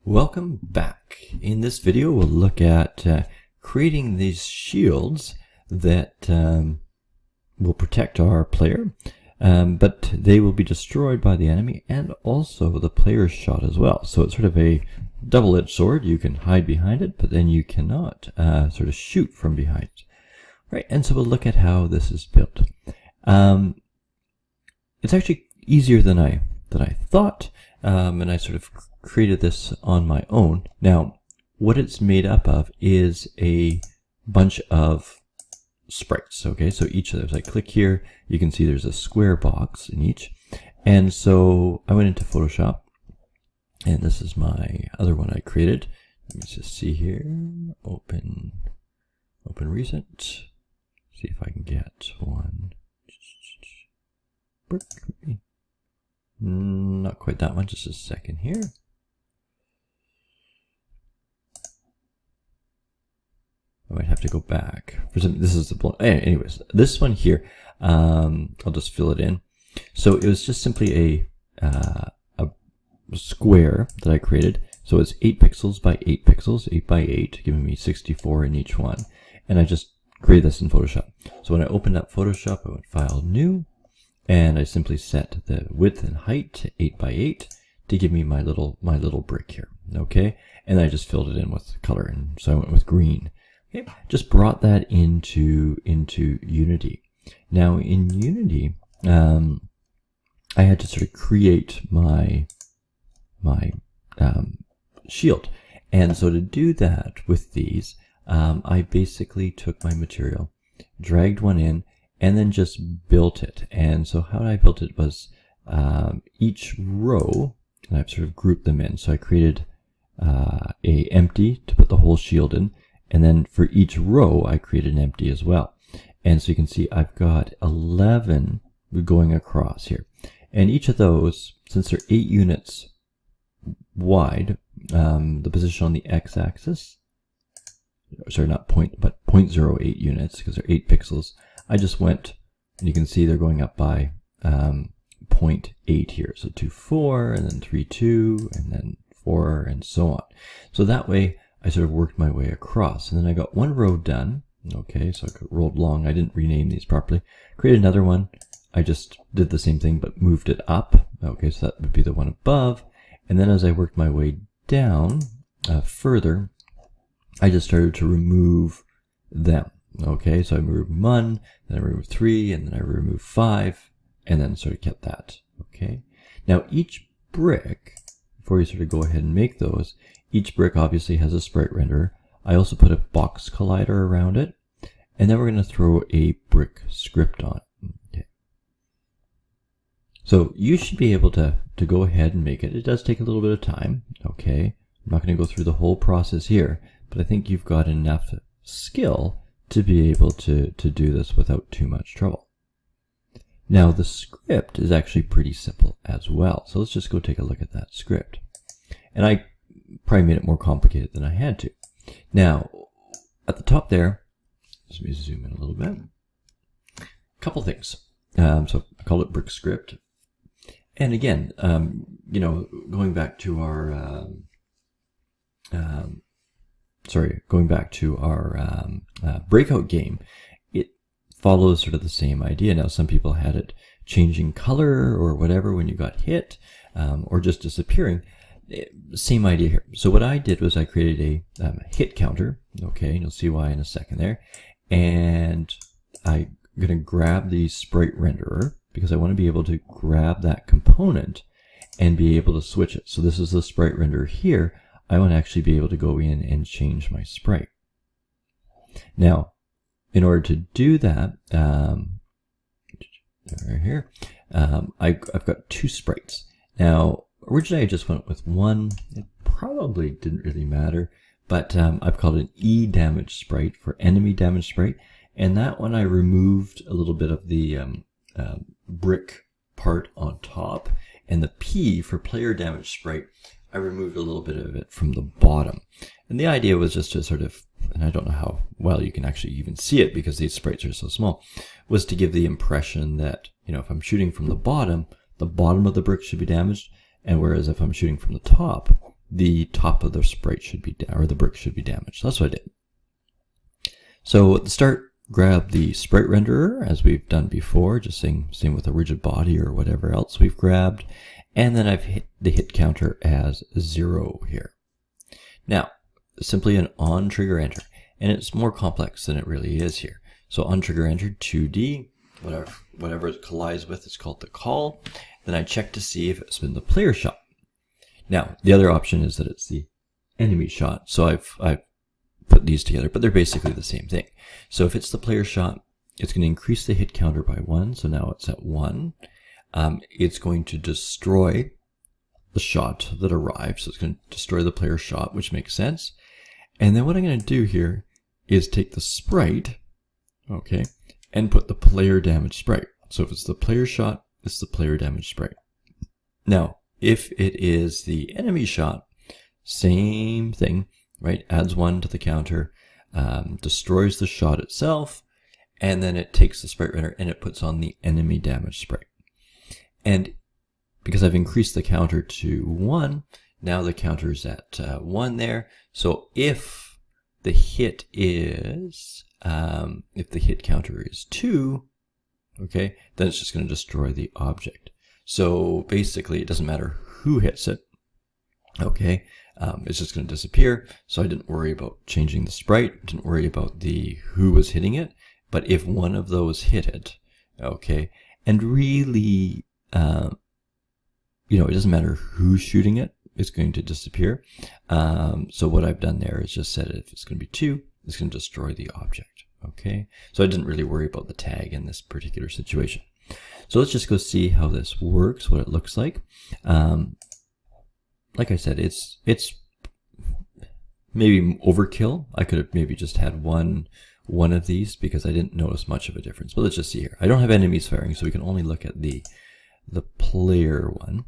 Welcome back. In this video we'll look at creating these shields that will protect our player, but they will be destroyed by the enemy and also the player's shot as well. So it's sort of a double-edged sword. You can hide behind it, but then you cannot sort of shoot from behind it. Right, and so we'll look at how this is built. It's actually easier than I thought, and I sort of created this on my own. Now, what it's made up of is a bunch of sprites. Okay, so each of those, I click here, you can see there's a square box in each. And so I went into Photoshop, and this is my other one I created. Let me just see here. Open recent. See if I can get one. Not quite that one. Just a second here. I might have to go back. This is the anyways. This one here, I'll just fill it in. So it was just simply a square that I created. So it's 8 pixels by 8 pixels, 8 by 8, giving me 64 in each one. And I just created this in Photoshop. So when I opened up Photoshop, I went File, New, and I simply set the width and height to 8 by 8 to give me my little brick here. Okay, and I just filled it in with color, and so I went with green. Okay, just brought that into Unity. Now in Unity, I had to sort of create my shield, and so to do that with these, I basically took my material, dragged one in, and then just built it. And so how I built it was each row, and I've sort of grouped them in. So I created a empty to put the whole shield in. And then for each row, I created an empty as well. And so you can see I've got 11 going across here. And each of those, since they're 8 units wide, the position on the x-axis, sorry, not point, but 0.08 units, because they're 8 pixels, I just went, and you can see they're going up by 0.8 here. So 2, 4, and then 3, 2, and then 4, and so on. So that way, I sort of worked my way across, and then I got one row done. Okay, so I rolled long. I didn't rename these properly. Created another one. I just did the same thing, but moved it up. Okay, so that would be the one above. And then as I worked my way down further, I just started to remove them. Okay, so I removed 1, then I removed 3, and then I removed 5, and then sort of kept that. Okay, now each brick, before you sort of go ahead and make those, each brick obviously has a sprite renderer. I also put a box collider around it, and then we're going to throw a brick script on it. Okay. So you should be able to go ahead and make it. It does take a little bit of time. Okay, I'm not going to go through the whole process here, but I think you've got enough skill to be able to do this without too much trouble. Now the script is actually pretty simple as well. So let's just go take a look at that script. And I probably made it more complicated than I had to. Now, at the top there, let me zoom in a little bit. A couple things. So I call it brick script. And again, you know, going back to our breakout game, it follows sort of the same idea. Now, some people had it changing color or whatever when you got hit, or just disappearing. Same idea here. So what I did was I created a hit counter. Okay, and you'll see why in a second there. And I'm going to grab the sprite renderer because I want to be able to grab that component and be able to switch it. So this is the sprite renderer here. I want to actually be able to go in and change my sprite. Now, in order to do that, right here, I've got 2 sprites. Now, originally I just went with one. It probably didn't really matter, but I've called it an E damage sprite for enemy damage sprite. And that one I removed a little bit of the brick part on top, and the P for player damage sprite, I removed a little bit of it from the bottom. And the idea was just to sort of, and I don't know how well you can actually even see it because these sprites are so small, was to give the impression that, you know, if I'm shooting from the bottom of the brick should be damaged, and whereas if I'm shooting from the top, the top of the sprite should be, or the brick should be damaged. That's what I did. So at the start, grab the sprite renderer as we've done before, just same with a rigid body or whatever else we've grabbed. And then I've hit the hit counter as 0 here. Now, simply an on trigger enter, and it's more complex than it really is here. So on trigger enter 2D, whatever it collides with is called the call. Then I check to see if it's been the player shot. Now, the other option is that it's the enemy shot. So I've put these together, but they're basically the same thing. So if it's the player shot, it's going to increase the hit counter by 1. So now it's at 1. It's going to destroy the shot that arrived. So it's going to destroy the player shot, which makes sense. And then what I'm going to do here is take the sprite, okay, and put the player damage sprite. So if it's the player shot, it's the player damage sprite. Now, if it is the enemy shot, same thing, right? Adds 1 to the counter, destroys the shot itself, and then it takes the sprite render and it puts on the enemy damage sprite. And because I've increased the counter to 1, now the counter is at 1 there. So if the hit is, if the hit counter is 2, okay, then it's just going to destroy the object. So basically, it doesn't matter who hits it, okay, it's just going to disappear. So I didn't worry about changing the sprite, didn't worry about the who was hitting it, but if one of those hit it, okay, and really, you know, it doesn't matter who's shooting it, it's going to disappear. So what I've done there is just said if it's going to be 2, it's going to destroy the object, okay? So I didn't really worry about the tag in this particular situation. So let's just go see how this works, what it looks like. Like I said, it's maybe overkill. I could have maybe just had one of these because I didn't notice much of a difference. But let's just see here. I don't have enemies firing, so we can only look at the player one.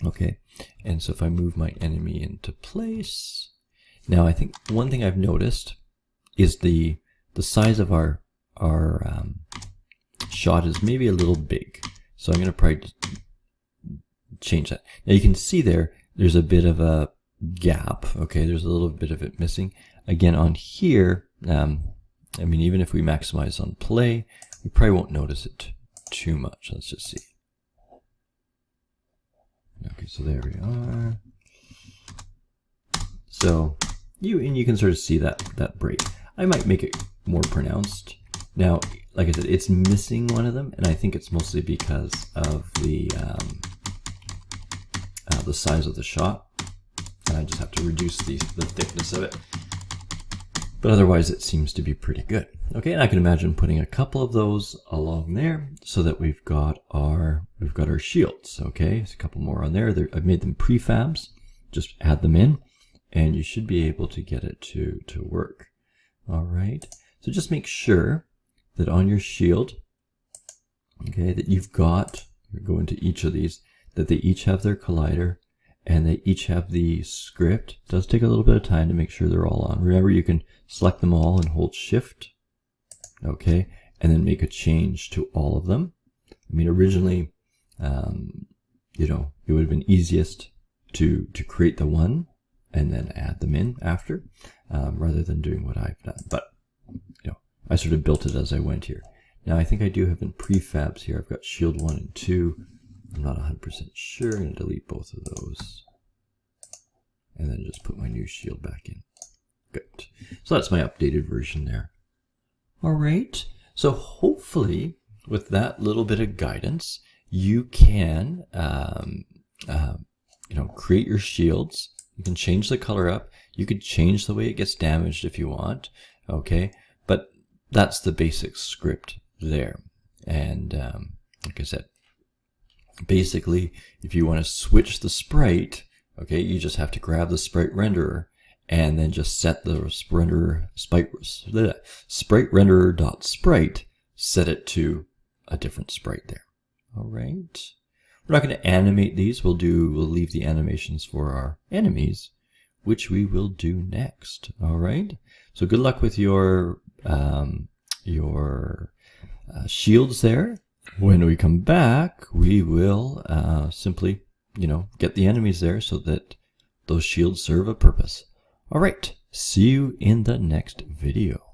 Okay, and so if I move my enemy into place, now I think one thing I've noticed is the size of our shot is maybe a little big. So I'm going to probably change that. Now you can see there's a bit of a gap. Okay, there's a little bit of it missing. Again, on here, I mean, even if we maximize on play, we probably won't notice it too much. Let's just see. Okay, so there we are. So you can sort of see that break. I might make it more pronounced. Now, like I said, it's missing one of them, and I think it's mostly because of the size of the shot. And I just have to reduce the thickness of it. But otherwise, it seems to be pretty good. Okay, and I can imagine putting a couple of those along there so that we've got our shields. Okay, there's a couple more on there. I've made them prefabs. Just add them in, and you should be able to get it to work. All right. So just make sure that on your shield, okay, that you've got. Go into each of these. That they each have their collider, and they each have the script. It does take a little bit of time to make sure they're all on. Remember, you can select them all and hold Shift, okay, and then make a change to all of them. I mean, originally, you know, it would have been easiest to create the one and then add them in after, rather than doing what I've done. But, you know, I sort of built it as I went here. Now, I think I do have in prefabs here. I've got shield 1 and 2. I'm not 100% sure. I'm going to delete both of those. And then just put my new shield back in. Good. So that's my updated version there. All right. So hopefully, with that little bit of guidance, you can, you know, create your shields. You can change the color up. You could change the way it gets damaged if you want. Okay. But that's the basic script there. And like I said, basically, if you want to switch the sprite, okay, you just have to grab the sprite renderer and then just set the sprite renderer.sprite, set it to a different sprite there. All right. We're not going to animate these. We'll leave the animations for our enemies, which we will do next. All right. So good luck with your shields there. When we come back, we will simply, you know, get the enemies there so that those shields serve a purpose. All right, see you in the next video.